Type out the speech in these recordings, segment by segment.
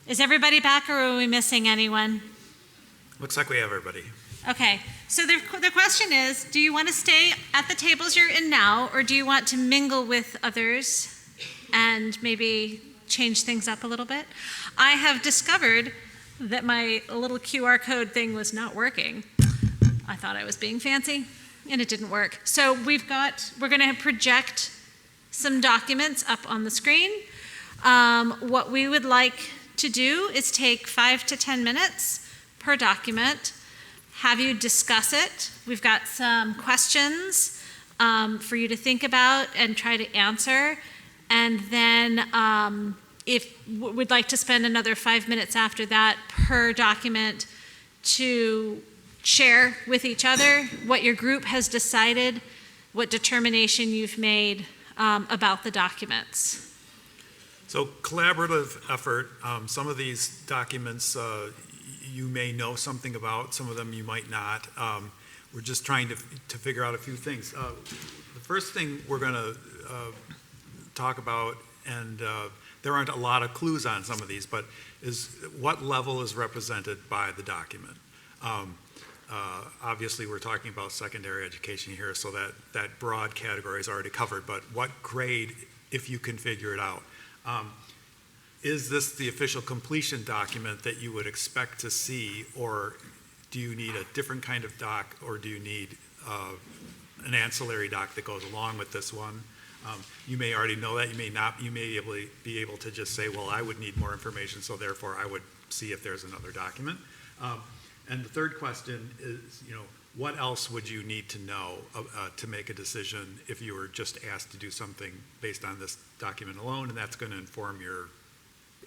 Is everybody back, or are we missing anyone? Looks like we have everybody. Okay, so the question is, do you want to stay at the tables you're in now, or do you want to mingle with others and maybe change things up a little bit? I have discovered that my little QR code thing was not working. I thought I was being fancy, and it didn't work. So we're going to project some documents up on the screen. What we would like to do is take 5 to 10 minutes per document, have you discuss it. We've got some questions for you to think about and try to answer. And then if we'd like to spend another 5 minutes after that per document to share with each other what your group has decided, what determination you've made about the documents. So collaborative effort, some of these documents you may know something about, some of them you might not. We're just trying to figure out a few things. The first thing we're going to talk about, and there aren't a lot of clues on some of these, but is what level is represented by the document. Obviously we're talking about secondary education here, so that broad category is already covered, but what grade, if you can figure it out. Is this the official completion document that you would expect to see, or do you need a different kind of doc, or do you need an ancillary doc that goes along with this one? You may already know that, you may not. You may be able to just say, well, I would need more information, so therefore I would see if there's another document. And the third question is, what else would you need to know to make a decision if you were just asked to do something based on this document alone? And that's going to inform your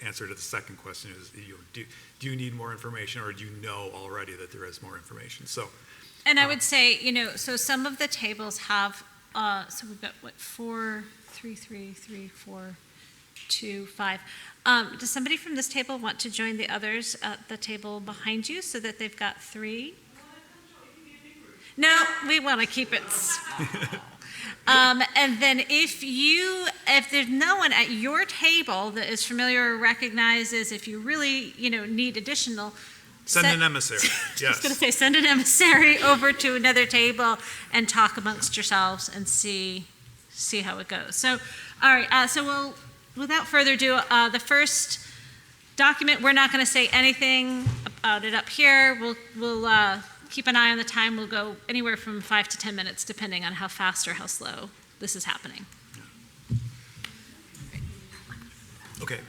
answer to the second question is, do you need more information, or do you know already that there is more information? So, and I would say, so some of the tables have, so we've got 4, 3, 3, 3, 4, 2, 5. Does somebody from this table want to join the others at the table behind you so that they've got 3? No, we want to keep it. And then if there's no one at your table that is familiar or recognizes, if you really, need additional, send an emissary. Yes. I was going to say, send an emissary over to another table and talk amongst yourselves and see how it goes. So, all right. So without further ado, the first document, we're not going to say anything about it up here. We'll keep an eye on the time. We'll go anywhere from 5 to 10 minutes, depending on how fast or how slow this is happening. Okay.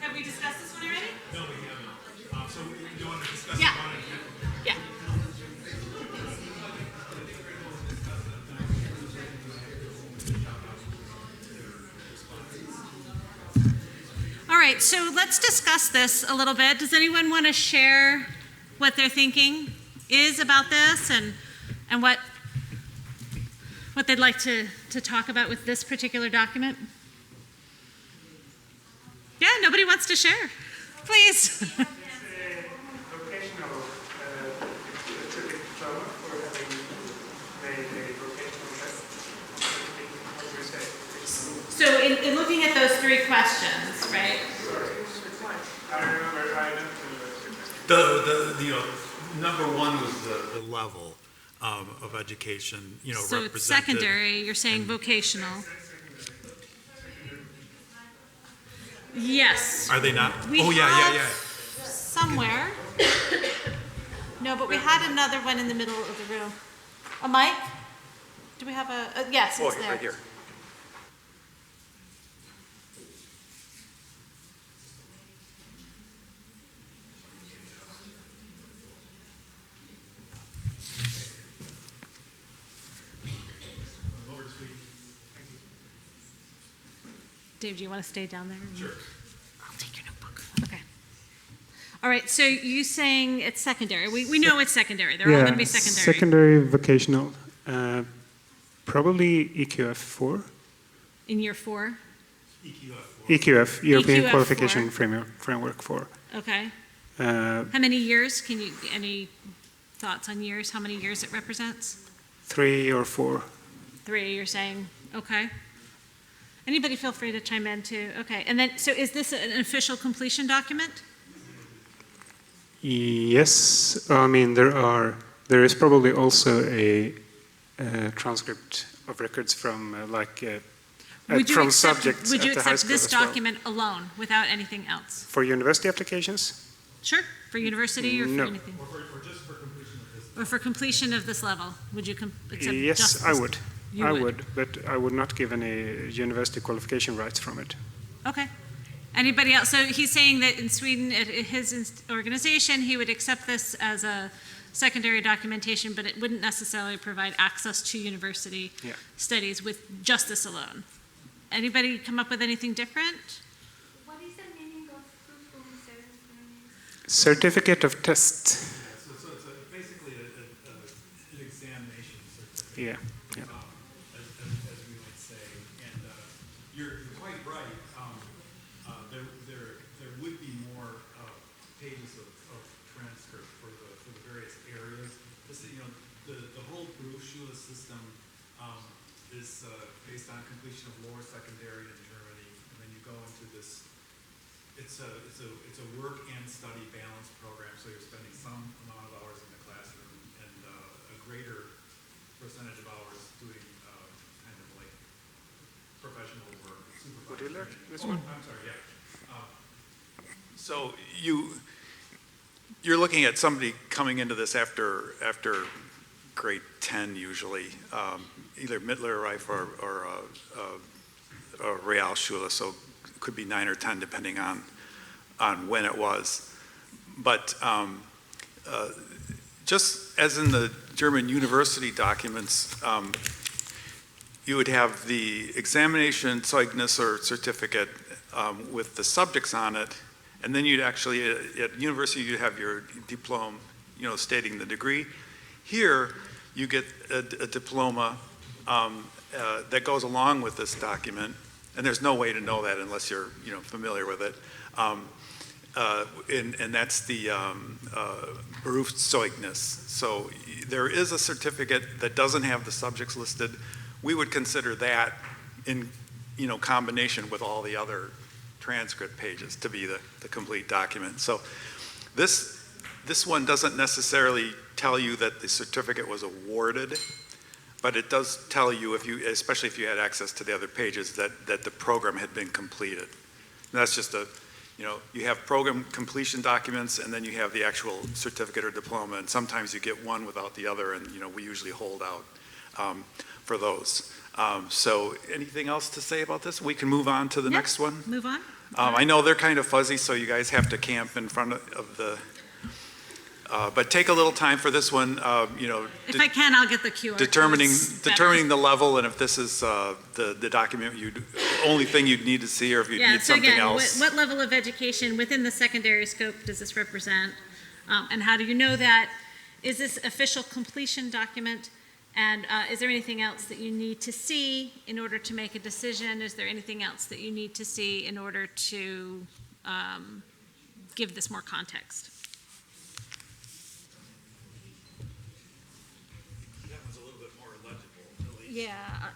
Have we discussed this one already? No, we haven't. So you want to discuss Yeah. one and Yeah. All right, so let's discuss this a little bit. Does anyone want to share what their thinking is about this and what they'd like to talk about with this particular document? Yeah, nobody wants to share. Please. It's a vocational specific diploma for having made a vocational test. What do you say? So in looking at those three questions, right? I remember I didn't do the number one was the level of education, So represented. it's secondary, you're saying vocational. Yes. Are they not? We yeah. have somewhere. No, but we had another one in the middle of the room. A mic? Do we have a yes, it's there. Right here. Dave, do you want to stay down there? Sure. I'll take your notebook. Okay. All right, so you saying it's secondary. We know it's secondary. They're all going to be secondary. Secondary vocational. Probably EQF 4. In year 4? EQF, European EQF Qualification 4. Framework 4. Okay. Uh, How many years? Any thoughts on years? How many years it represents? 3 or 4. 3, you're saying. Okay. Anybody feel free to chime in too. Okay. And then, so is this an official completion document? Yes, I mean there is probably also a transcript of records from from subjects Would you at the high accept school this as well. document alone without anything else? For university applications? Sure. For university or No. for anything? Or just for completion of this. Or for completion of this level, would you accept Yes, just I this? would. You I would. would, but I would not give any university qualification rights from it. Okay. Anybody else? So he's saying that in Sweden, at his organization, he would accept this as a secondary documentation, but it wouldn't necessarily provide access to university Yeah. studies with just this alone. Anybody come up with anything different? What is the meaning of proof of service? Certificate of test. So it's basically an examination certificate. Yeah. As we might say. And you're quite right. There would be more pages of transcript for the various areas. This, the whole Berufsschule system is based on completion of lower secondary in Germany, and then you go into this. It's a work and study balance program. So you're spending some amount of hours in the classroom and a greater percentage of hours doing kind of like professional work. Would you like this one? one? I'm sorry, yeah. So you're looking at somebody coming into this after grade 10 usually, either Mittelreife or Realschule, so it could be 9 or 10 depending on when it was. But just as in the German university documents, you would have the examination Zeugnis or certificate with the subjects on it, and then you'd actually, at university, you'd have your diploma, stating the degree. Here, you get a diploma that goes along with this document, and there's no way to know that unless you're, familiar with it. And that's the Berufszeugnis. So there is a certificate that doesn't have the subjects listed. We would consider that in, combination with all the other transcript pages to be the complete document. So this one doesn't necessarily tell you that the certificate was awarded, but it does tell you, especially if you had access to the other pages, that the program had been completed. And that's just you have program completion documents, and then you have the actual certificate or diploma, and sometimes you get one without the other, and we usually hold out for those. So anything else to say about this? We can move on to the next one. Move on. I know they're kind of fuzzy, so you guys have to camp in front of the, but take a little time for this one, If I can, I'll get the QR determining codes better. the level, and if this is the document only thing you'd need to see, or if you Yeah, need so something again, else. what level of education within the secondary scope does this represent? And how do you know that? Is this official completion document? And is there anything else that you need to see in order to make a decision? Is there anything else that you need to see in order to give this more context? That one's a little bit more legible, really. Yeah.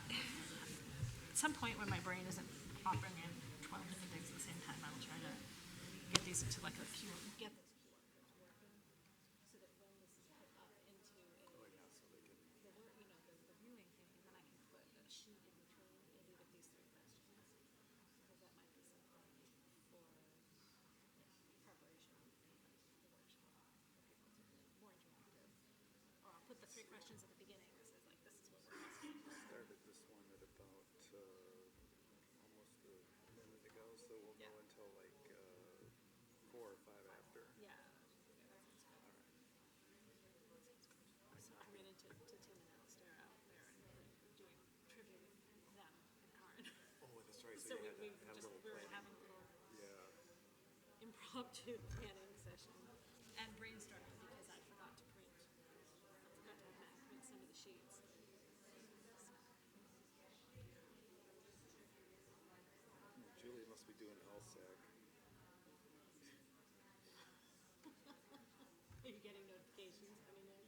At some point when my brain isn't offering in 12 different things at the same time, I will try to get these into like a QR. Get those QR codes working so that when this is put up into the viewing thing, then I can put a sheet in between and either of these 3 questions. Because that might be something for preparation for the workshop for people to be more interactive. Or I'll put the 3 questions at the beginning that says like, this is what we're asking. Started this one at about almost a minute ago, so we'll go until like 4 or 5 after. Yeah. So I ran into Tim and Alistair out there and doing trivia with them and Karen. Oh, that's right. So we just up to the planning session and brainstorming because I forgot to print. I forgot to have Matt print some of the sheets. Julie must be doing LSAC. Are you getting notifications coming in?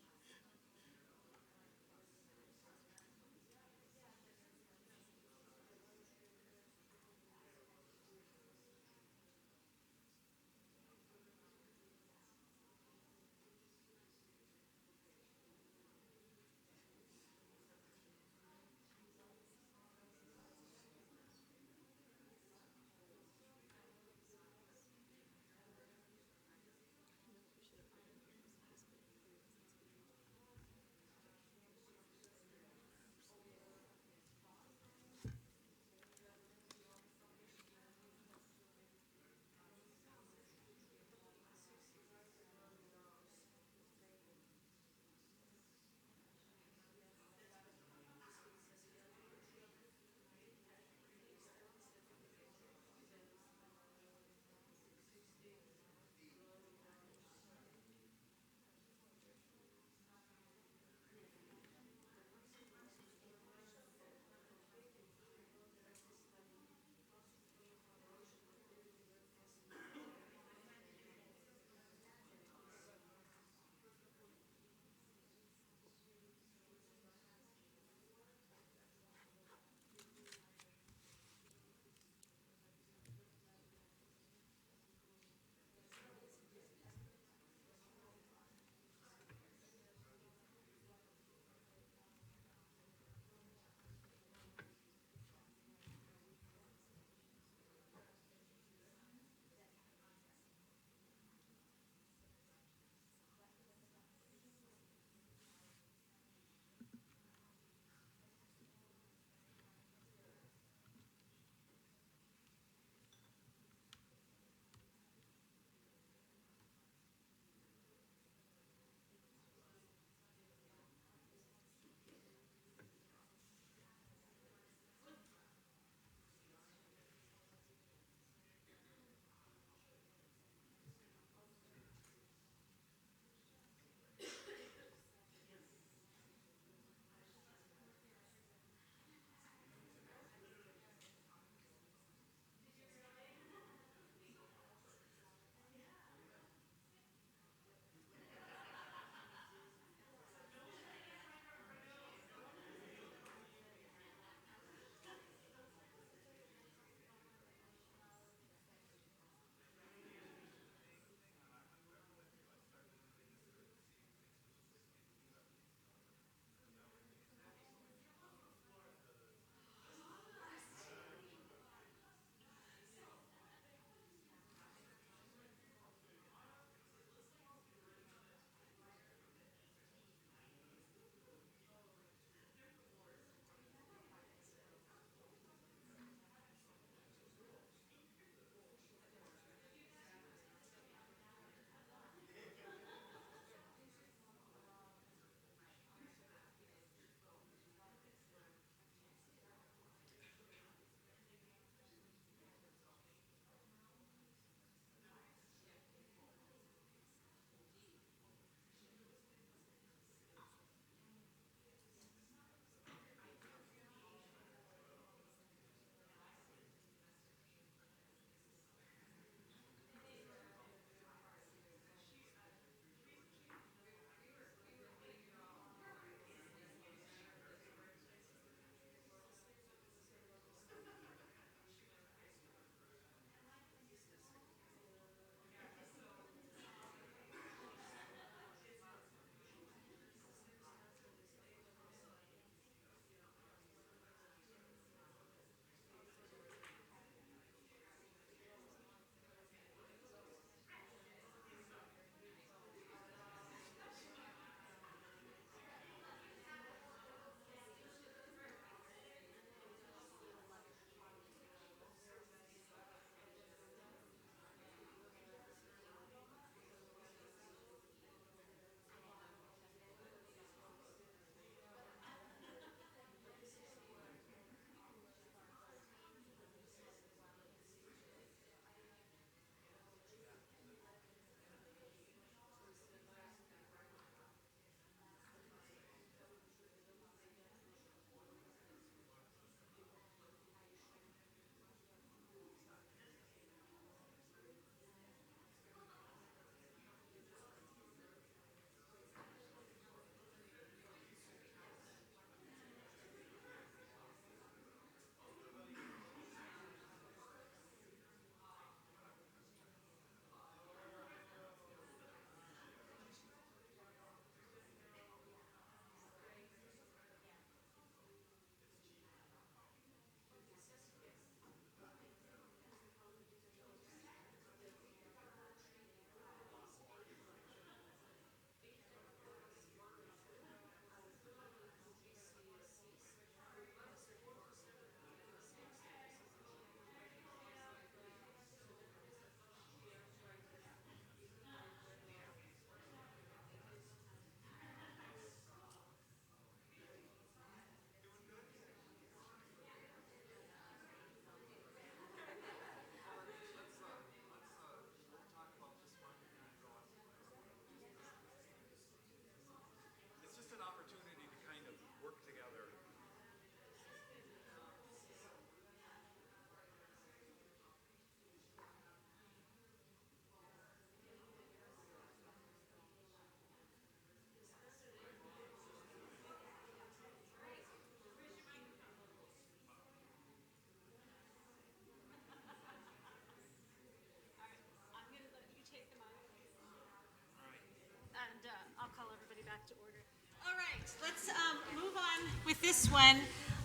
to order. All right, let's move on with this one.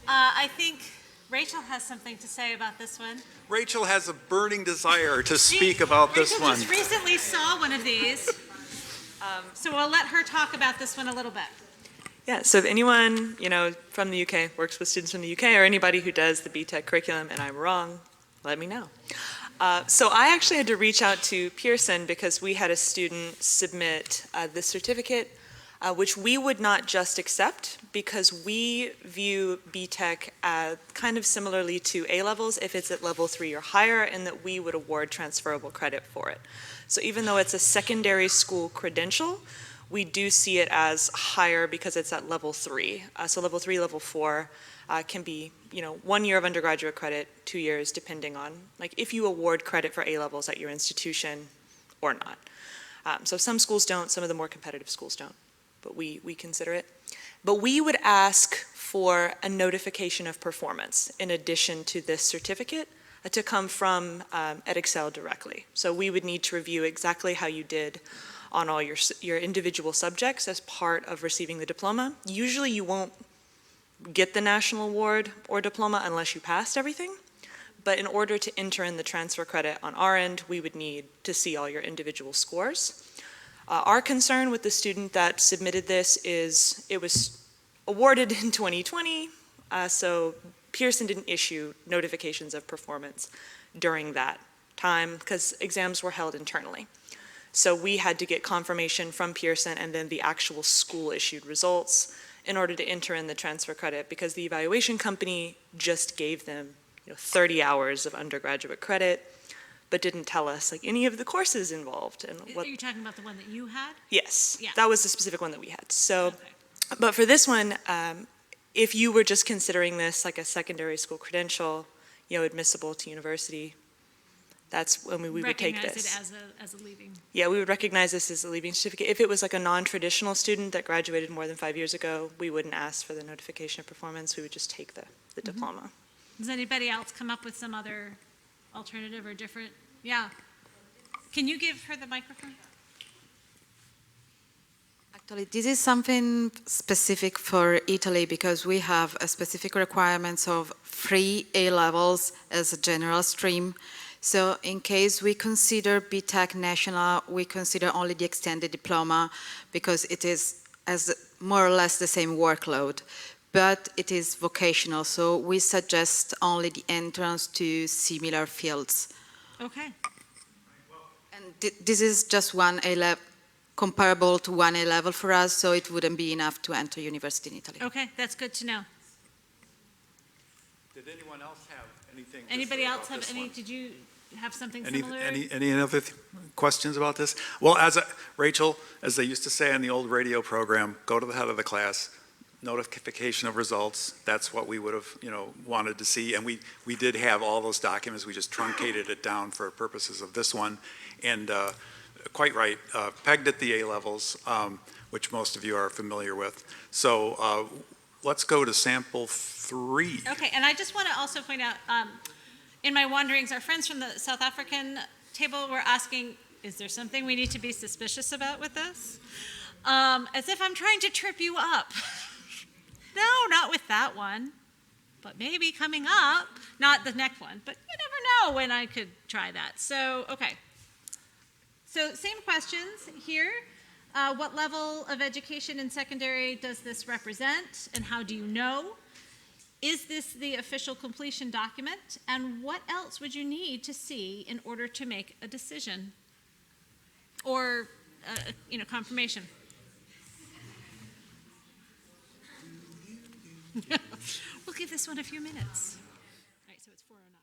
I think Rachel has something to say about this one. Rachel has a burning desire to speak about this Rachel one. just recently saw one of these, so we'll let her talk about this one a little bit. Yeah, so if anyone, from the UK, works with students from the UK, or anybody who does the BTEC curriculum and I'm wrong, let me know. So I actually had to reach out to Pearson because we had a student submit this certificate, which we would not just accept because we view BTEC kind of similarly to A-levels if it's at level 3 or higher, and that we would award transferable credit for it. So even though it's a secondary school credential, we do see it as higher because it's at level 3. So level 3, level 4 can be, 1 year of undergraduate credit, 2 years, depending on, if you award credit for A-levels at your institution or not. So some schools don't, some of the more competitive schools don't, but we consider it. But we would ask for a notification of performance in addition to this certificate to come from EdExcel directly. So we would need to review exactly how you did on all your individual subjects as part of receiving the diploma. Usually you won't get the national award or diploma unless you passed everything. But in order to enter in the transfer credit on our end, we would need to see all your individual scores. Our concern with the student that submitted this is it was awarded in 2020, so Pearson didn't issue notifications of performance during that time because exams were held internally. So we had to get confirmation from Pearson and then the actual school issued results in order to enter in the transfer credit because the evaluation company just gave them 30 hours of undergraduate credit, but didn't tell us any of the courses involved. And Are you talking about the one that you had? Yes, Yeah. that was the specific one that we had. So, Okay. but for this one, if you were just considering this like a secondary school credential, admissible to university, that's when we would take this. Recognize it as a leaving. Yeah, we would recognize this as a leaving certificate. If it was like a non-traditional student that graduated more than 5 years ago, we wouldn't ask for the notification of performance. We would just take the diploma. Does anybody else come up with some other alternative or different? Yeah. Can you give her the microphone? Actually, this is something specific for Italy because we have a specific requirements of 3 A-levels as a general stream. So in case we consider BTEC national, we consider only the extended diploma because it is as more or less the same workload, but it is vocational. So we suggest only the entrance to similar fields. Okay. And this is just one A-level, comparable to one A-level for us, so it wouldn't be enough to enter university in Italy. Okay, that's good to know. Did anyone else have anything? Anybody else have any? Did you have something similar? Any other questions about this? Well, Rachel, as they used to say on the old radio program, go to the head of the class, notification of results. That's what we would have, wanted to see. And we did have all those documents. We just truncated it down for purposes of this one. And quite right, pegged at the A-levels, which most of you are familiar with. So let's go to sample 3. Okay, and I just want to also point out, in my wanderings, our friends from the South African table were asking, is there something we need to be suspicious about with this? As if I'm trying to trip you up. No, not with that one. But maybe coming up, not the next one, but you never know when I could try that. So, okay. So same questions here. What level of education in secondary does this represent, and how do you know? Is this the official completion document, and what else would you need to see in order to make a decision or, confirmation? We'll give this one a few minutes. All right, so it's 4:09.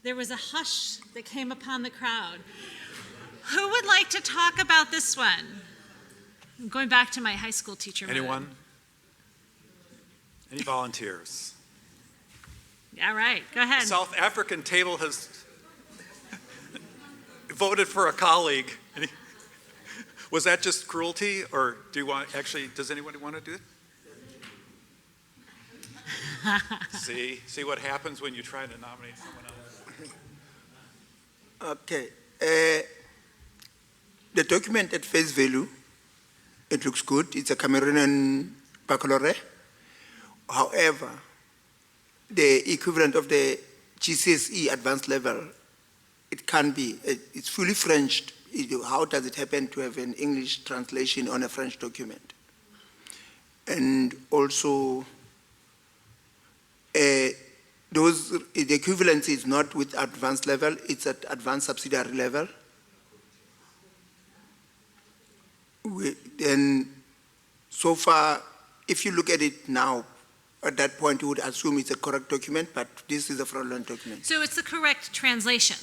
there was a hush that came upon the crowd. Who would like to talk about this one? I'm going back to my high school teacher mode. Anyone? Any volunteers? All right, go ahead. The South African table has voted for a colleague. Was that just cruelty, or do you want, actually, does anybody want to do it? See what happens when you try to nominate someone else? Okay. The document at face value, it looks good. It's a Cameroonian baccalaureate. However, the equivalent of the GCSE advanced level, it can be. It's fully French. How does it happen to have an English translation on a French document? And also, the equivalency is not with advanced level, it's at advanced subsidiary level. Then, so far, if you look at it now, at that point you would assume it's a correct document, but this is a fraudulent document. So it's the correct translation?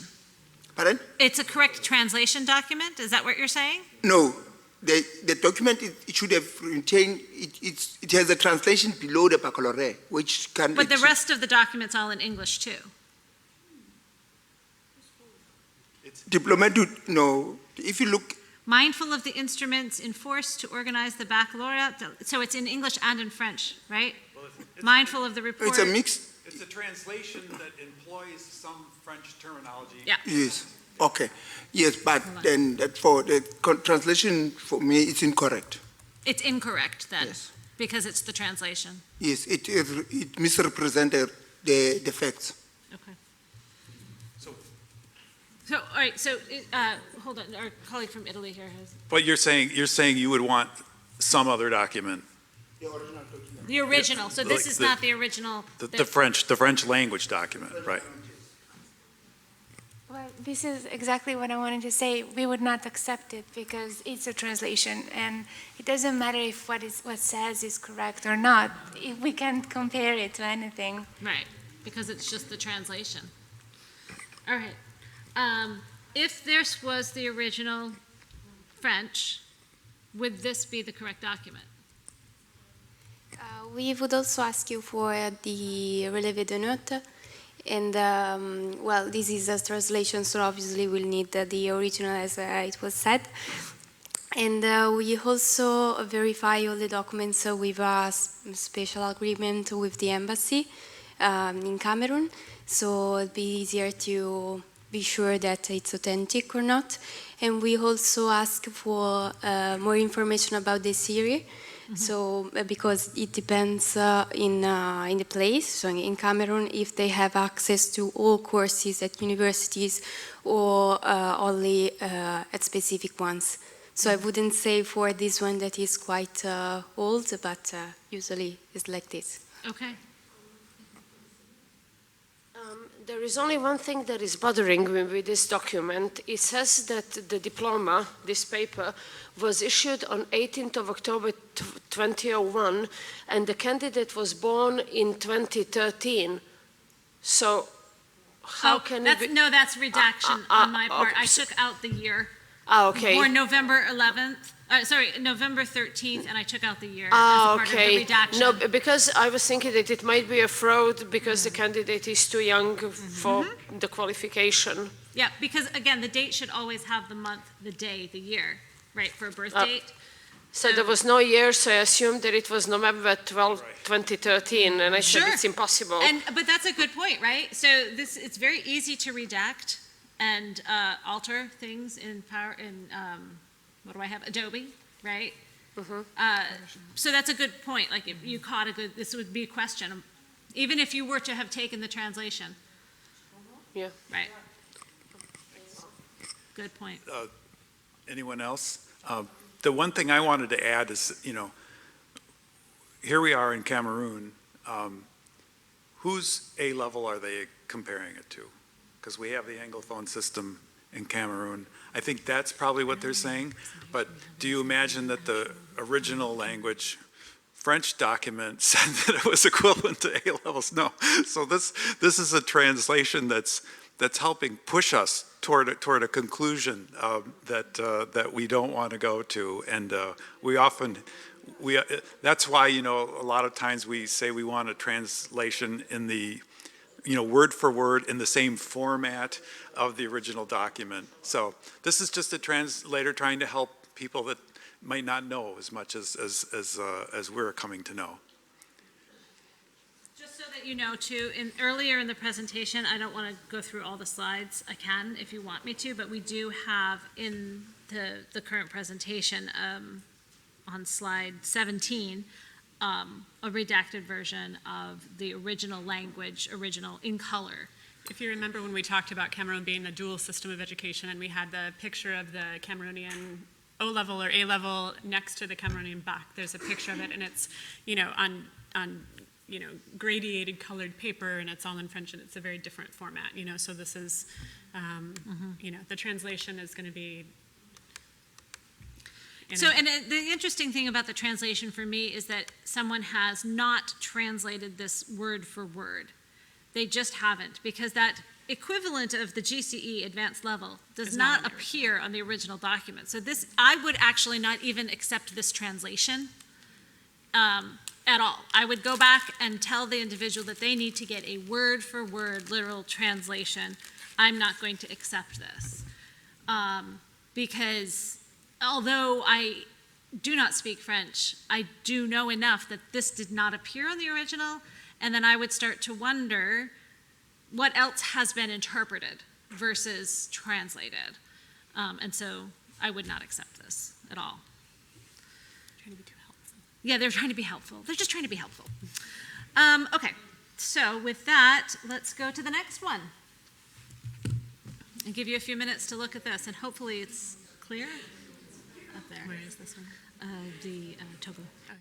Pardon? It's a correct translation document? Is that what you're saying? No, the document, it should have retained, it has a translation below the baccalaureate, which can... But the rest of the document's all in English too? Diplomatic, no, if you look... Mindful of the instruments enforced to organize the baccalaureate, so it's in English and in French, right? Well, Mindful of the report. It's a mix. It's a translation that employs some French terminology. Yeah. Yes, okay. Yes, but then for the translation, for me, it's incorrect. It's incorrect then? Yes. Because it's the translation? Yes, it misrepresented the facts. Okay. So, all right, so, hold on, our colleague from Italy here has. but you're saying you would want some other document, The original document. The original, so this Like is not the original. the French language document, right? Well, this is exactly what I wanted to say. We would not accept it because it's a translation, and it doesn't matter if what says is correct or not. We can't compare it to anything. Right, because it's just the translation. All right. If this was the original French, would this be the correct document? We would also ask you for the relevé de notes. And, well, this is a translation, so obviously we'll need the original as it was said. And we also verify all the documents with a special agreement with the embassy in Cameroon. So it'll be easier to be sure that it's authentic or not. And we also ask for more information about the series. So, because it depends in the place, so in Cameroon, if they have access to all courses at universities or only at specific ones. So I wouldn't say for this one that is quite old, but usually it's like this. Okay. There is only one thing that is bothering me with this document. It says that the diploma, this paper, was issued on 18th of October 2001, and the candidate was born in 2013. So how can it be? No, that's redaction on my part. I took out the year. Okay. Or November 11th. November 13th, and I took out the year as a part of the redaction. No, because I was thinking that it might be a fraud because the candidate is too young for the qualification. Yeah, because again, the date should always have the month, the day, the year, right, for a birth date. So there was no year, so I assumed that it was November 12, 2013, and I said it's impossible. But that's a good point, right? So it's very easy to redact and alter things in what do I have? Adobe, right? So that's a good point. Like if you caught this would be a question, even if you were to have taken the translation. Yeah. Right. Good point. Anyone else? The one thing I wanted to add is, here we are in Cameroon. Whose A level are they comparing it to? Because we have the Anglophone system in Cameroon. I think that's probably what they're saying. But do you imagine that the original language French document said that it was equivalent to A levels? No. So this is a translation that's that's helping push us toward a conclusion that we don't want to go to. And we often, that's why, you know, a lot of times we say we want a translation in the, you know, word for word in the same format of the original document. So this is just a translator trying to help people that might not know as much as we're coming to know. Just so that you know too, earlier in the presentation, I don't want to go through all the slides. I can if you want me to, but we do have in the current presentation on slide 17, a redacted version of the original language, original in color. If you remember when we talked about Cameroon being a dual system of education and we had the picture of the Cameroonian O-level or A-level next to the Cameroonian back, there's a picture of it and it's, you know, on you know, gradiated colored paper and it's all in French and it's a very different format, you know, so this is, you know, the translation is going to be. The interesting thing about the translation for me is that someone has not translated this word for word. They just haven't, because that equivalent of the GCE advanced level does not appear on the original document. So this, I would actually not even accept this translation at all. I would go back and tell the individual that they need to get a word for word literal translation. I'm not going to accept this. Because although I do not speak French, I do know enough that this did not appear on the original, and then I would start to wonder what else has been interpreted versus translated. And so I would not accept this at all. Trying to be too helpful. Yeah, they're trying to be helpful. They're just trying to be helpful. Okay, so with that, let's go to the next one. I'll give you a few minutes to look at this, and hopefully it's clear up there. Where is this one? The Togo. Oh,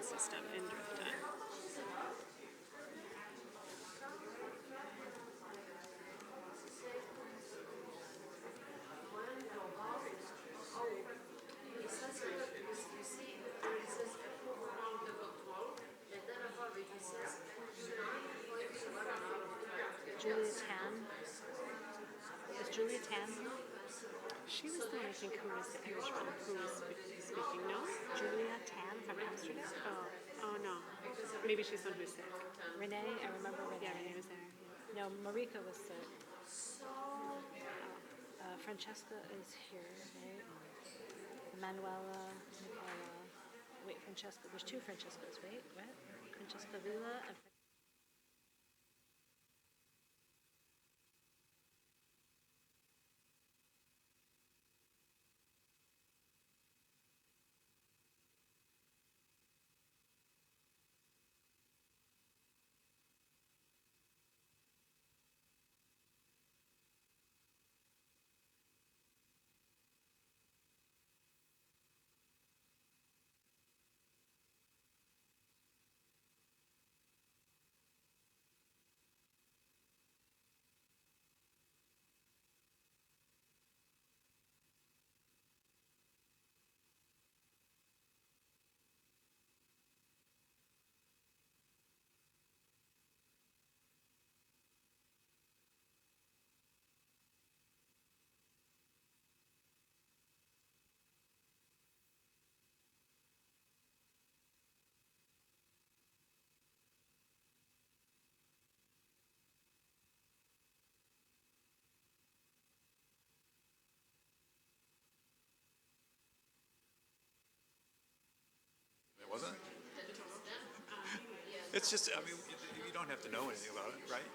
System in Drifta. Julia Tan. Is Julia Tan? She was the one, I think, who was the Irish one who was speaking, no? Julia Tan from Amsterdam? Oh no. Maybe she's the one who's sick. Renee, I remember Renee. Yeah, Renee was there. No, Marika was sick. Francesca is here, right? Manuela, Nicola. Wait, Francesca. There's two Francescas, wait, what? Francesca Villa and Wasn't it? It's just, I mean, you don't have to know anything about it, right?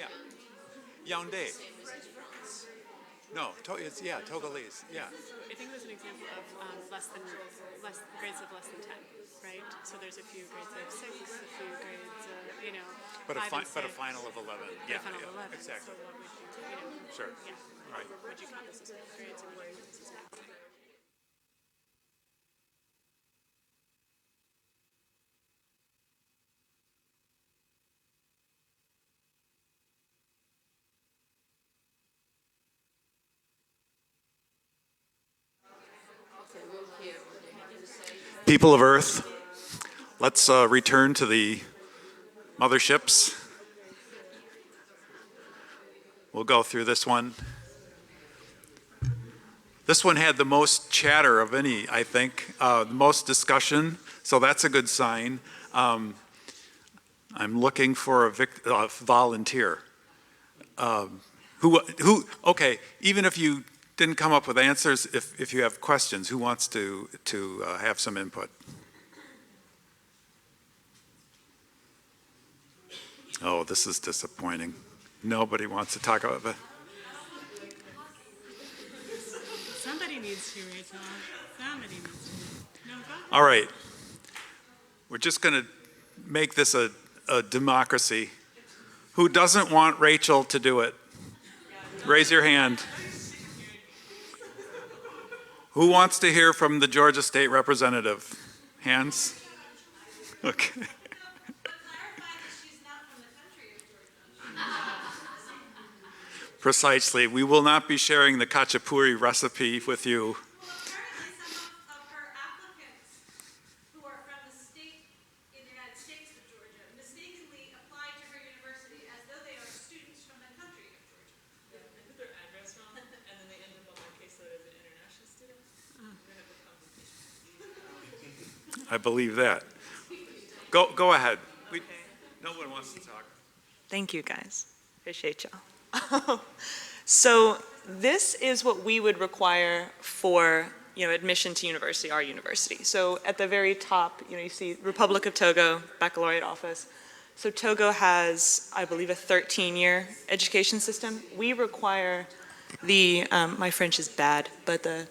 Yeah. Yaoundé. No, it's, yeah, Togolese, yeah. I think it was an example of grades of less than 10, right? So there's a few grades of 6, a few grades of, But 5 and 6. a final of 11. Yeah, A final of 11. exactly. So what would you, Sure. yeah. Right. Would you count this as grades or would you count this as math? People of Earth, let's return to the motherships. We'll go through this one. This one had the most chatter of any, I think, the most discussion, so that's a good sign. I'm looking for a volunteer. Okay, even if you didn't come up with answers, if you have questions, who wants to have some input? Oh, this is disappointing. Nobody wants to talk about it. Somebody needs to, Rachel. Somebody needs to. No, go ahead. All right. We're just going to make this a democracy. Who doesn't want Rachel to do it? Raise your hand. Who wants to hear from the Georgia State Representative? Hands? Okay. Precisely. We will not be sharing the khachapuri recipe with you. I believe that. Go ahead. No one wants to talk. Thank you, guys. Appreciate y'all. So this is what we would require for admission to university, our university. So at the very top, you see Republic of Togo, baccalaureate office. So Togo has, I believe, a 13-year education system. We require the, my French is bad, but the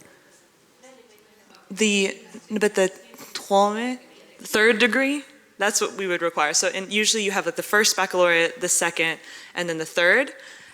third degree, that's what we would require. So and usually you have like the first baccalaureate, the second, and then the third.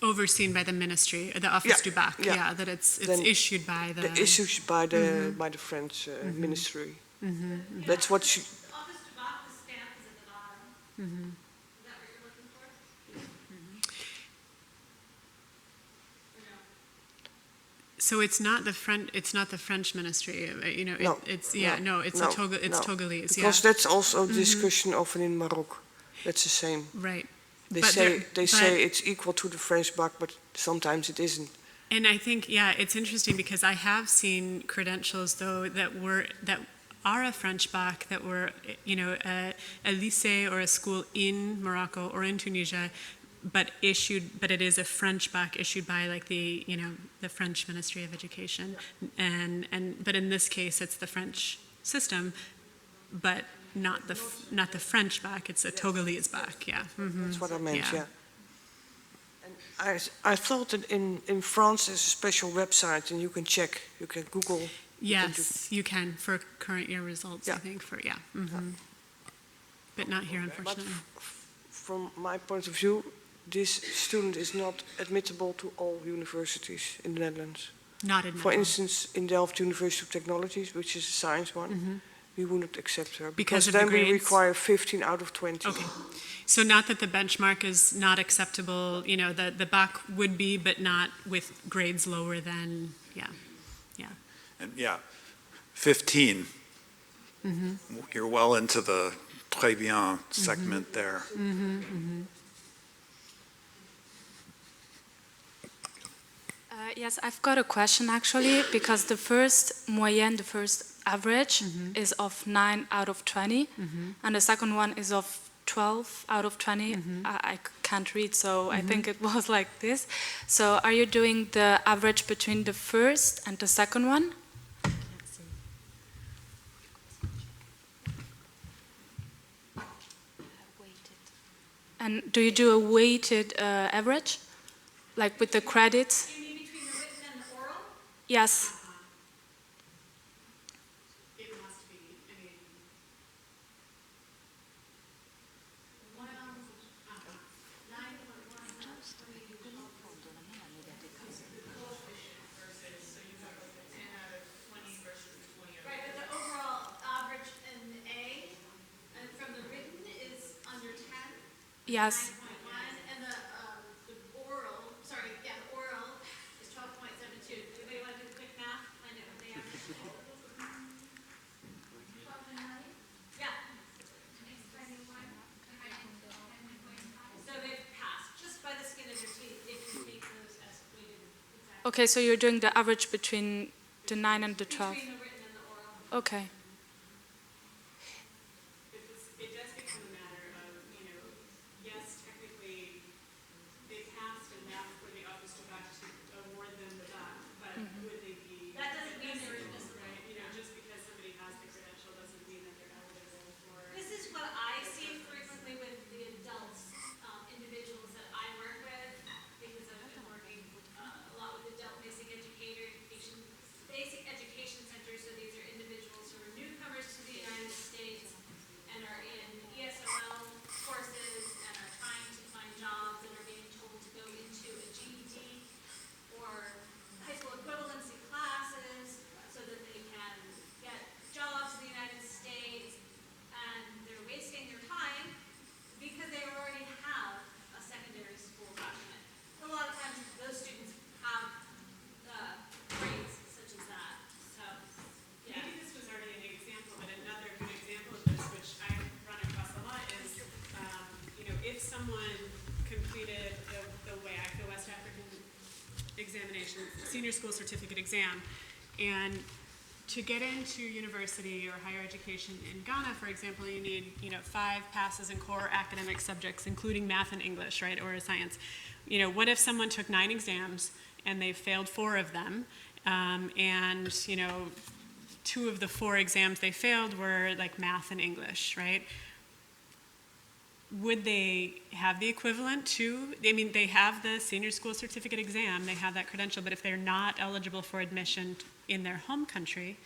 Overseen by the ministry, the Office du Bac, yeah, that it's Then issued by the... issues by the French ministry. That's what she... Office du Bac, the stamp is at the bottom. Is that what you're looking for? Or no? So it's not the French ministry, you know, No, it's no, Togolese, Because that's also a discussion often in Morocco. That's the same. Right. They But say it's equal to the French BAC, but sometimes it isn't. And I think, it's interesting because I have seen credentials though that are a French BAC that were, you know, a lycée or a school in Morocco or in Tunisia, but it is a French BAC issued by like the, you know, the French Ministry of Education, but in this case it's the French system, but not the French BAC. It's a Togolese BAC. Yeah. That's what I meant. Yeah. And I thought that in France there's a special website and you can check. You can Google. Yes, you can for current year results. I think but not here, unfortunately. But from my point of view, this student is not admittable to all universities in the Netherlands. Not admittable. For instance, in Delft University of Technologies, which is a science one, we wouldn't accept her because of then the we grades? require 15 out of 20. Okay. So not that the benchmark is not acceptable, you know, the BAC would be, but not with grades lower than, And 15. You're well into the très bien segment there. Yes, I've got a question actually, because the first moyenne, the first average is of 9 out of 20, and the second one is of 12 out of 20. I can't read, so I think it was like this. So are you doing the average between the first and the second one? And do you do a weighted average, like with the credits? You mean between the written and the oral? Yes. It must be, I mean... Right, but the overall average in the A, and from the written is under 10. Yes. 9.1, and the oral, the oral is 12.72. Anybody want to do the quick math? Find out what they have. 12.9? Yeah. So they've passed just by the skin of your teeth if you make those as weighted exams. Okay, so you're doing the average between the 9 and the 12. Between the written and the oral. Okay. It does become a matter of, you know, yes, technically, they passed enough for the Office du Bac to award them the BAC, but would they be... That doesn't mean they're right? You know, just because somebody has the credential doesn't mean that they're eligible for... This is what I see frequently with the adults, individuals that I work with, because I've been working a lot with adult basic education centers. So these are individuals who are newcomers to the United States and are in ESOL courses and are trying to find jobs and are being told to go into a GED or high school equivalency classes so that they can get jobs in the United States, and they're wasting their time because they already have a secondary school document. A lot of times those students have grades such as that. So, yeah. Maybe this was already an example, but another good example of this, which I run across a lot, is, you know, if someone completed the WAC, the West African examination, senior school certificate exam, and to get into university or higher education in Ghana, for example, you need, you know, 5 passes in core academic subjects, including math and English, right, or science. You know, what if someone took 9 exams and they failed 4 of them, and, you know, 2 of the 4 exams they failed were like math and English, right? Would they have the equivalent to, I mean, they have the senior school certificate exam, they have that credential, but if they're not eligible for admission in their home country,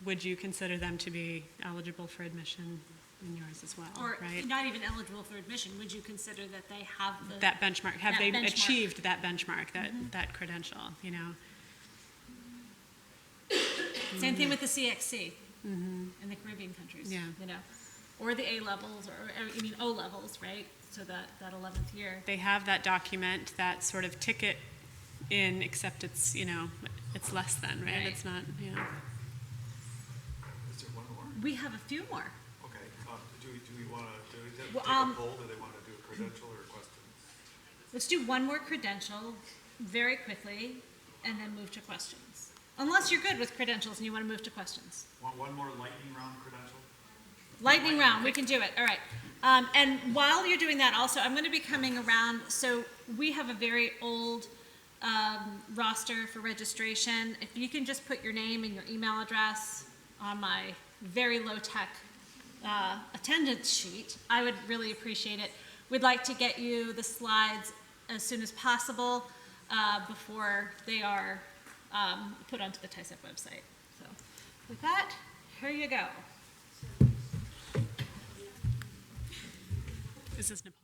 would you consider them to be eligible for admission in yours as well, Or right? not even eligible for admission, would you consider that they have the? That benchmark, have that they benchmark? achieved that benchmark, that credential, you know? Same thing with the CXC in the Caribbean countries, Yeah. you know, or the A levels, or I mean O levels, right? So that 11th year. They have that document, that sort of ticket in, except it's, you know, it's less than, right? Right. It's not, you know. Is there one more? We have a few more. Okay, do we want to, Well, take a poll, do they want to do a credential or a question? Let's do one more credential very quickly, and then move to questions. Unless you're good with credentials and you want to move to questions. One more lightning round credential? Lightning round, we can do it, all right. And while you're doing that also, I'm going to be coming around, so we have a very old roster for registration. If you can just put your name and your email address on my very low-tech attendance sheet, I would really appreciate it. We'd like to get you the slides as soon as possible before they are put onto the TAICEP website. So with that, here you go. Is this Nepal?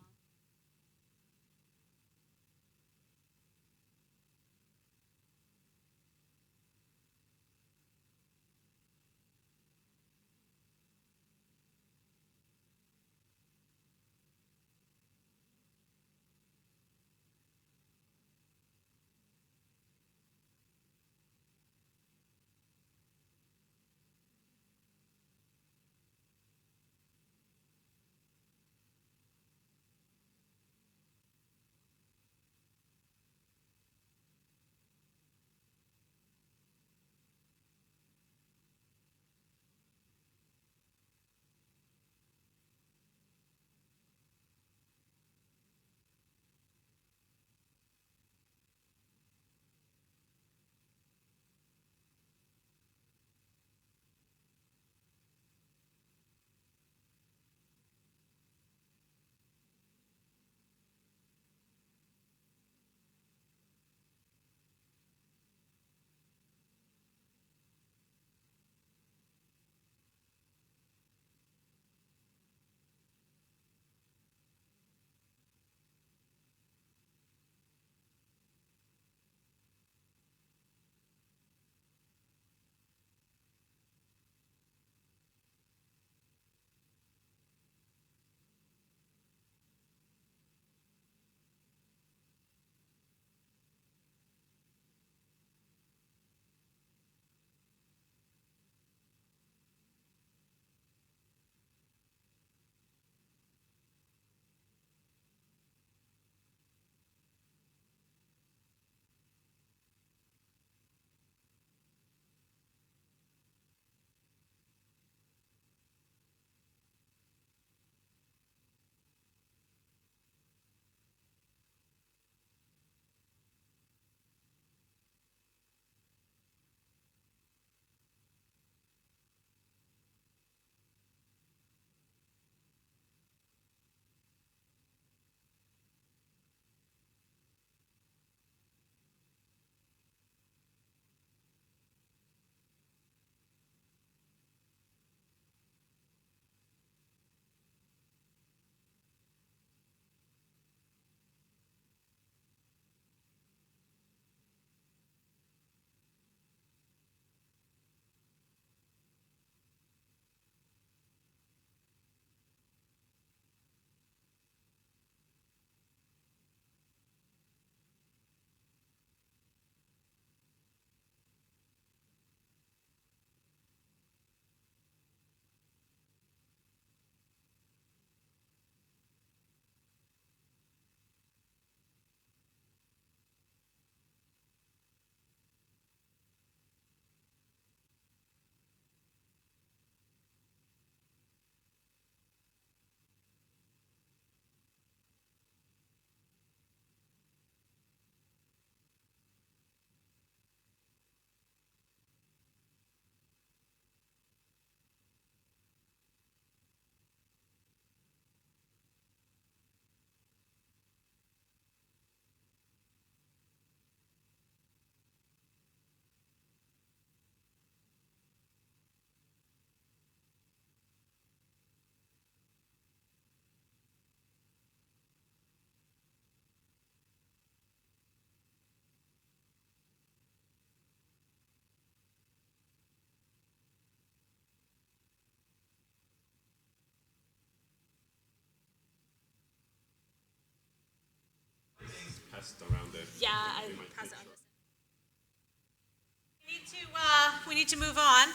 test around it. Yeah, we might pass it make on. sure. We need to move on.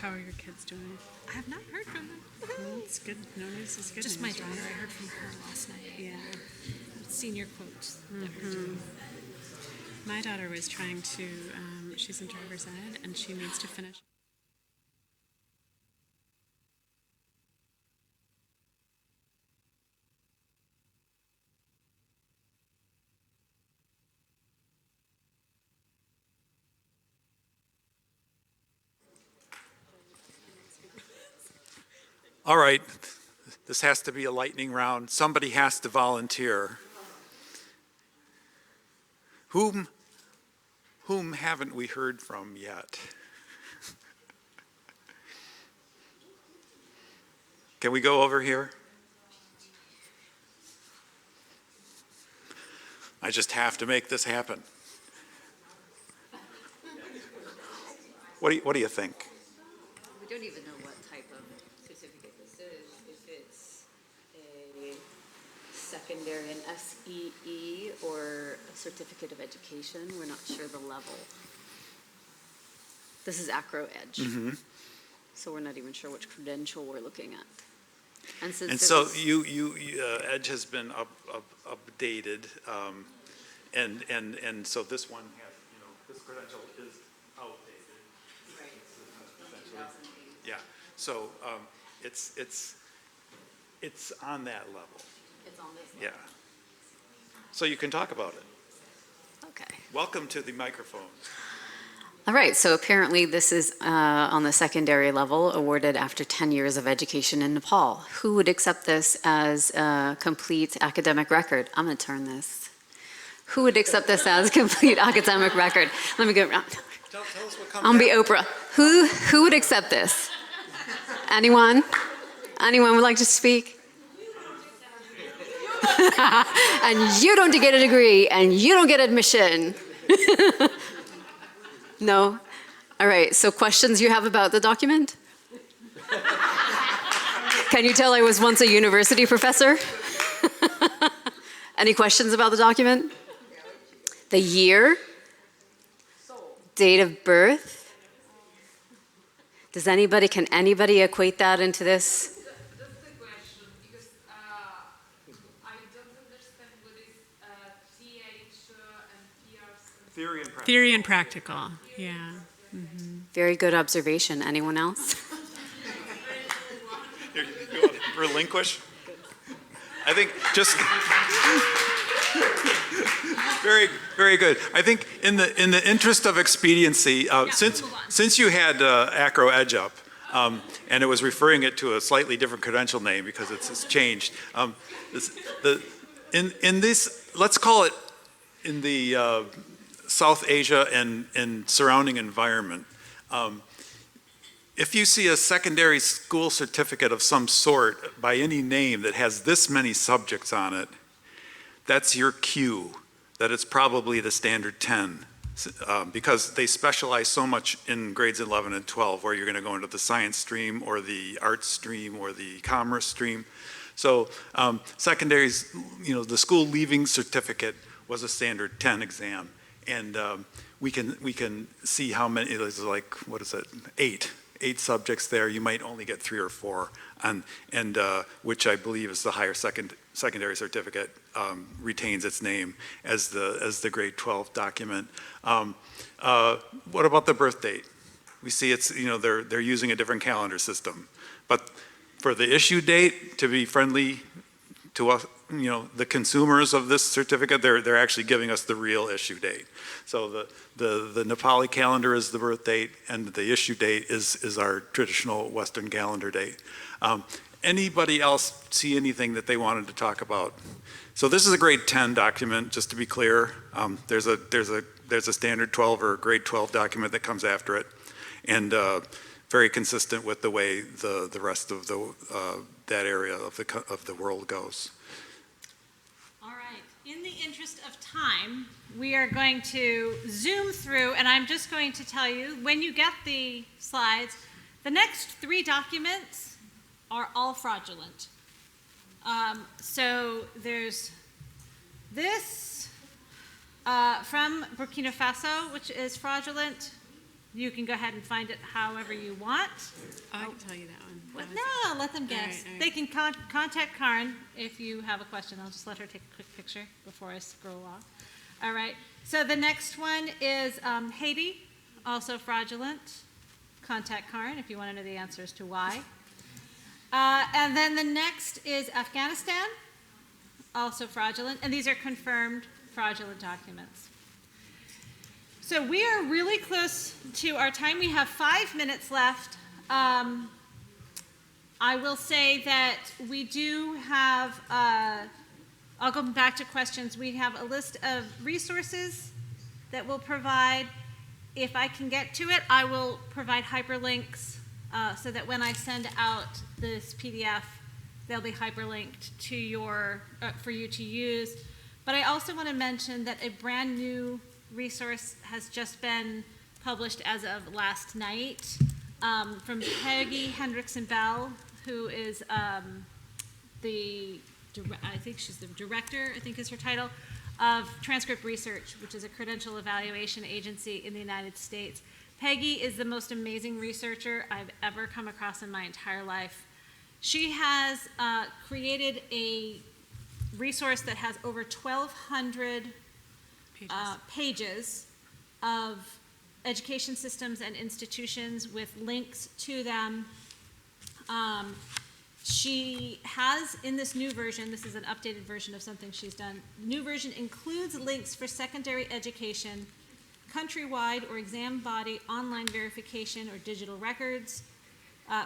How are your kids doing? I have not heard from them. Well, it's good. No news is good Just news. my daughter. I heard from her last night. Yeah. Senior quotes that we're doing. My daughter was trying to, she's in driver's ed, and she needs to finish. All right, this has to be a lightning round. Somebody has to volunteer. Whom haven't we heard from yet? Can we go over here? I just have to make this happen. What do you think? We don't even know what type of certificate this is. If it's a secondary, an SEE, or a certificate of education, we're not sure the level. This is Acro Edge. Mm-hmm. So we're not even sure which credential we're looking at. And since And it so was- Edge has been updated, and so this one has, this credential is outdated. Right. Essentially. Yeah. So it's on that level. It's on this Yeah. level. So you can talk about it. Okay. Welcome to the microphone. All right, so apparently this is on the secondary level, awarded after 10 years of education in Nepal. Who would accept this as a complete academic record? I'm going to turn this. Who would accept this as complete academic record? Let me go around. Tell us what comes I'll be Oprah. Who would accept this? Anyone? Anyone would like to speak? And you don't get a degree, and you don't get admission. No? All right, so questions you have about the document? Can you tell I was once a university professor? Any questions about the document? The year? Date of birth? Can anybody equate that into this? That's the question, because I don't understand what is TH and PRs. Theory and practical. Theory and practical, yeah. Mm-hmm. Very good observation. Anyone else? You want to relinquish? I think just very, very good. I think in the interest of expediency, since you had Acro Edge up, and it was referring it to a slightly different credential name because it's changed. In this, let's call it in the South Asia and surrounding environment. If you see a secondary school certificate of some sort by any name that has this many subjects on it, that's your cue that it's probably the standard 10, because they specialize so much in grades 11 and 12, where you're going to go into the science stream or the arts stream or the commerce stream. So secondaries, the school leaving certificate was a standard 10 exam, and we can see how many. There's like, what is it, 8 subjects there. You might only get 3 or 4, and which I believe is the higher secondary certificate retains its name as the grade 12 document. What about the birth date? we see it's, they're using a different calendar system. But for the issue date to be friendly to us, the consumers of this certificate, they're actually giving us the real issue date. So the Nepali calendar is the birth date, and the issue date is our traditional Western calendar date. Anybody else see anything that they wanted to talk about? So this is a grade 10 document, just to be clear. There's a standard 12 or grade 12 document that comes after it, and very consistent with the way the rest of that area of the world goes. All right. In the interest of time, we are going to zoom through, and I'm just going to tell you, when you get the slides, the next 3 documents are all fraudulent. So there's this from Burkina Faso, which is fraudulent. You can go ahead and find it however you want. I can tell you that one. No, let them guess. All right. They can contact Karen if you have a question. I'll just let her take a quick picture before I scroll off. All right. So the next one is Haiti, also fraudulent. Contact Karen if you want to know the answers to why. And then the next is Afghanistan, also fraudulent. And these are confirmed fraudulent documents. So we are really close to our time. We have 5 minutes left. I will say that we do have, I'll go back to questions. We have a list of resources that we'll provide. If I can get to it, I will provide hyperlinks so that when I send out this PDF, they'll be hyperlinked to for you to use. But I also want to mention that a brand new resource has just been published as of last night from Peggy Hendrickson-Bell, who is I think she's the director, I think is her title, of Transcript Research, which is a credential evaluation agency in the United States. Peggy is the most amazing researcher I've ever come across in my entire life. She has created a resource that has over 1,200 pages of education systems and institutions with links to them. She has, in this new version, this is an updated version of something she's done, new version includes links for secondary education, countrywide or exam body online verification or digital records,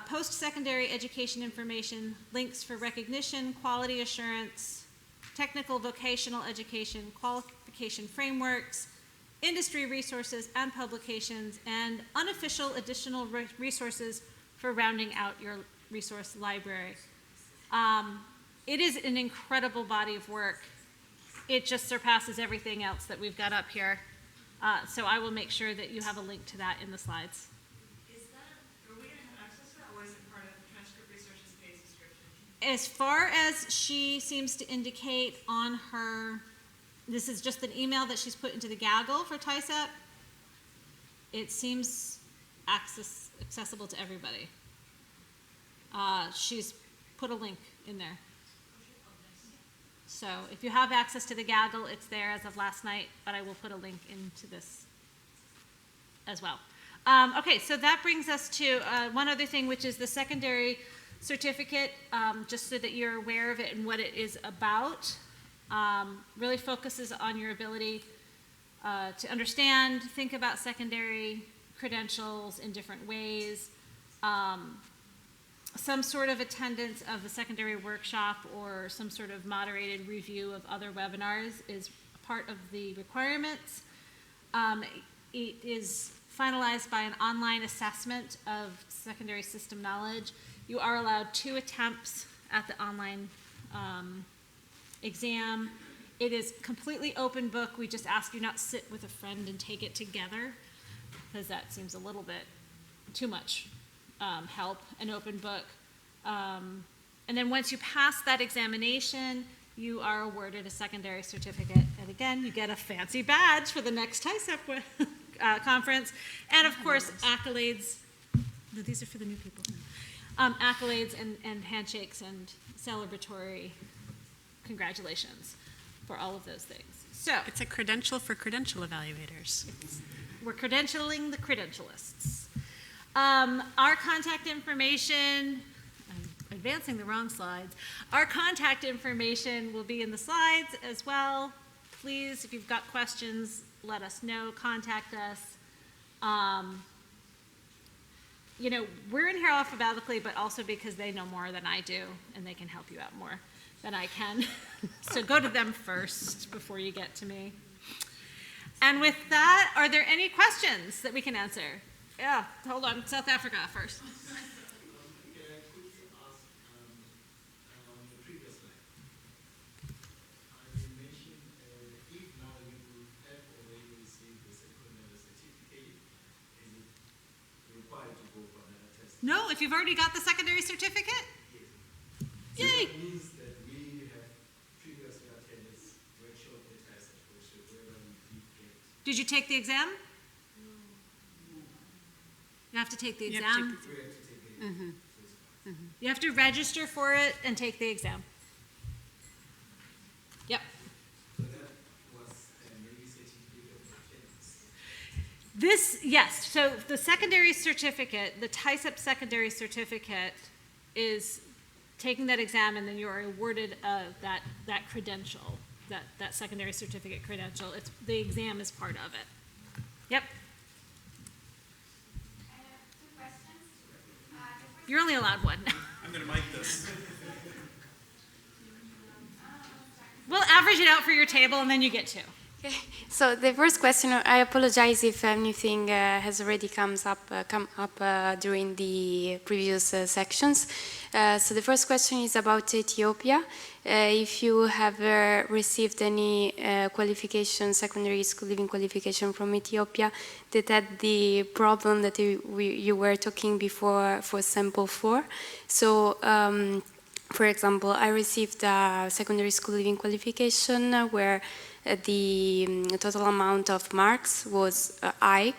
post-secondary education information, links for recognition, quality assurance, technical vocational education, qualification frameworks, industry resources and publications, and unofficial additional resources for rounding out your resource library. It is an incredible body of work. It just surpasses everything else that we've got up here. So I will make sure that you have a link to that in the slides. Are we going to have access to that, or is it part of Transcript Research's pay subscription? As far as she seems to indicate on her, this is just an email that she's put into the Gaggle for TAICEP. It seems accessible to everybody. She's put a link in there. So if you have access to the Gaggle, it's there as of last night, but I will put a link into this as well. Okay, so that brings us to one other thing, which is the secondary certificate, just so that you're aware of it and what it is about. Really focuses on your ability to understand, think about secondary credentials in different ways. Some sort of attendance of a secondary workshop or some sort of moderated review of other webinars is part of the requirements. It is finalized by an online assessment of secondary system knowledge. You are allowed 2 attempts at the online exam. It is completely open book. We just ask you not sit with a friend and take it together, because that seems a little bit too much help, an open book. And then once you pass that examination, you are awarded a secondary certificate. And again, you get a fancy badge for the next TAICEP conference. And of course, accolades. These are for the new people. Accolades and handshakes and celebratory congratulations for all of those things. So it's a credential for credential evaluators. We're credentialing the credentialists. Our contact information, I'm advancing the wrong slides. Our contact information will be in the slides as well. Please, if you've got questions, let us know, contact us. You know, we're in here alphabetically, but also because they know more than I do, and they can help you out more than I can. So go to them first before you get to me. And with that, are there any questions that we can answer? Yeah, hold on, South Africa first. No, if you've already got the secondary certificate? Yes. Yay! So that means that we have previously attended workshop at TAICEP workshop where we did get. Did you take the exam? You have to take the exam. You have to register for it and take the exam. Yep. So that was maybe certificate of attendance. This, yes, so the secondary certificate, the TAICEP Secondary Certificate is taking that exam and then you are awarded that credential, that secondary certificate credential. It's, the exam is part of it. Yep. You're only allowed one. I'm going to mic this. We'll average it out for your table and then you get two. Okay. So the first question, I apologize if anything has already come up during the previous sections. So the first question is about Ethiopia. If you have received any qualification, secondary school living qualification from Ethiopia that had the problem that you were talking before for sample 4. So for example, I received a secondary school living qualification where the total amount of marks was high,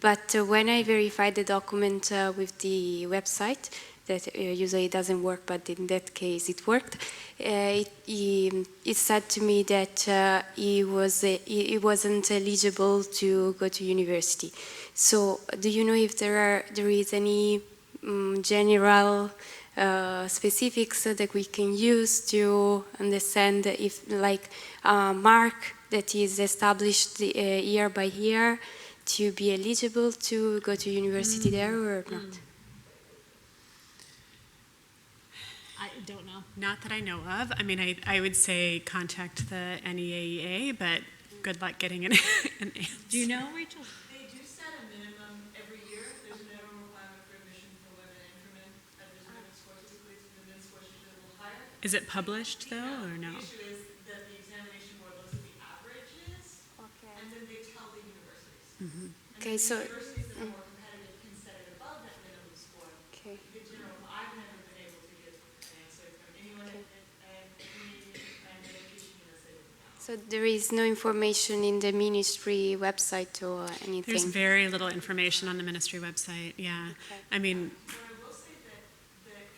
but when I verified the document with the website, that usually doesn't work, but in that case it worked, it said to me that he wasn't eligible to go to university. So do you know if there is any general specifics that we can use to understand if, like, mark that is established year by year to be eligible to go to university there or not? I don't know. Not that I know of. I mean, I would say contact the NEAEA, but good luck getting an answer. Do you know, Rachel? They do set a minimum every year. There's a minimum requirement for admission for women and for men. There's a women's course, typically the men's course is a little higher. Is it published though, or no? The issue is that the examination board looks at the averages, and then they tell the universities. Okay, so. The universities that are more competitive can set it above that minimum score. Okay. The general, I've never been able to get an answer from anyone at Education USA. So there is no information in the ministry website or anything? There's very little information on the ministry website, yeah. Okay. I mean, But I will say that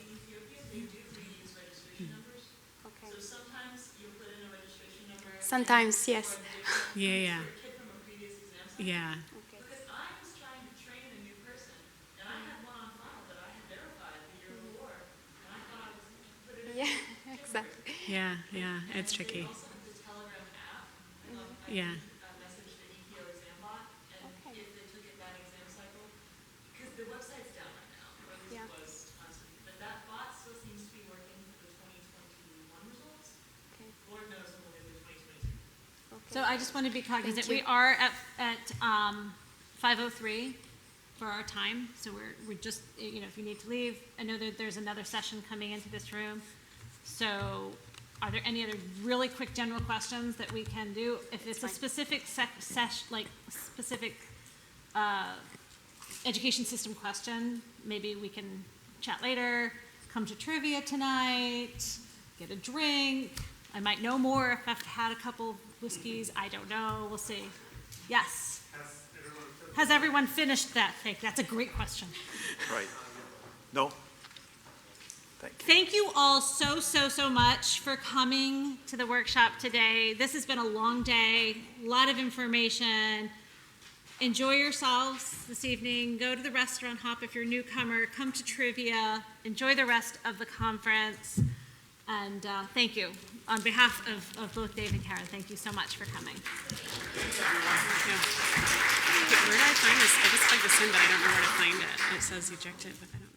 in Ethiopia, they do reuse registration numbers. Okay. So sometimes you put in a registration number. Sometimes, yes. yeah. For a kid from a previous exam cycle. Yeah. Because I was trying to train a new person, and I had one on file that I had verified the year before, and I thought I was going to put it in. Yeah, exactly. Yeah, it's tricky. They also have the Telegram app. Yeah. I messaged the EPO exam bot, and if they took it that exam cycle, because the website's down right now, or at least it was constantly, but that bot still seems to be working for the 2021 results. Okay. Lord knows when we'll get the 2022. So I just want to be cognizant, Thank you. we are at 5:03 for our time, so we're just, you know, if you need to leave, I know that there's another session coming into this room. So are there any other really quick general questions that we can do? If it's a specific specific education system question, maybe we can chat later, come to trivia tonight, get a drink. I might know more if I've had a couple whiskeys, I don't know, we'll see. Yes? Has everyone finished that thing? That's a great question. Right. No? Thank you. Thank you all so much for coming to the workshop today. This has been a long day, a lot of information. enjoy yourselves this evening. Go to the restaurant hop if you're a newcomer. Come to trivia. Enjoy the rest of the conference. And thank you. On behalf of both Dave and Karen, thank you so much for coming. Yeah. Where do I find this? I just plugged this in, but I don't know where to find it. It says ejected, but I don't.